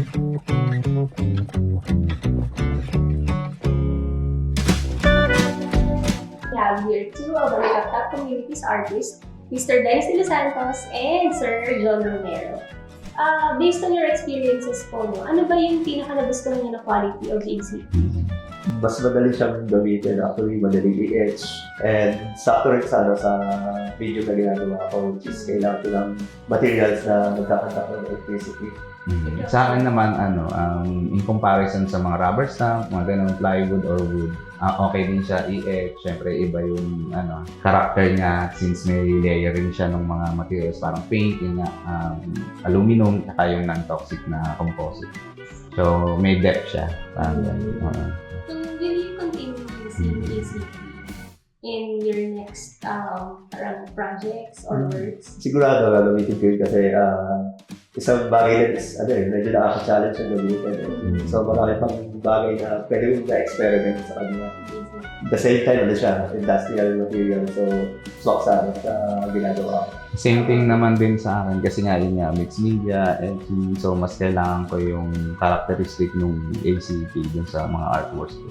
We have here two of our top communities artists, Mr. Dennis De Los Santos and Sir John Romero. Based on your experiences po, no, ano ba yung pinaka-nagustuhan niyo na quality of ACP? Mas madali siyang gamitin, actually madaling i-etch, and sakto rin sa video na ginagawa ko, which is kailangan ko ng materials na magkakanta ng electricity. Sa akin naman, in comparison sa mga rubber stamp, mga ganun, plywood or wood, okay din siya i-etch. Siyempre, iba yung character niya since may layering siya ng mga materials, parang paint, yung aluminum, saka yung non-toxic na composite. So, may depth siya. Parang ganun. Will you continue using ACP in your next parang projects or works? Sigurado gagamitin ko yun kasi isang bagay na is, medyo nakaka-challenge yung gamitin. So, marami pang bagay na pwede yung na-experiment sa kanya. At the same time, siya, industrial material. So, swak sa akin sa ginagawa ko. Same thing naman din sa akin kasi nga yun nga, mixed media, editing. So, mas kailangan ko yung characteristic ng ACP dun sa mga artworks ko.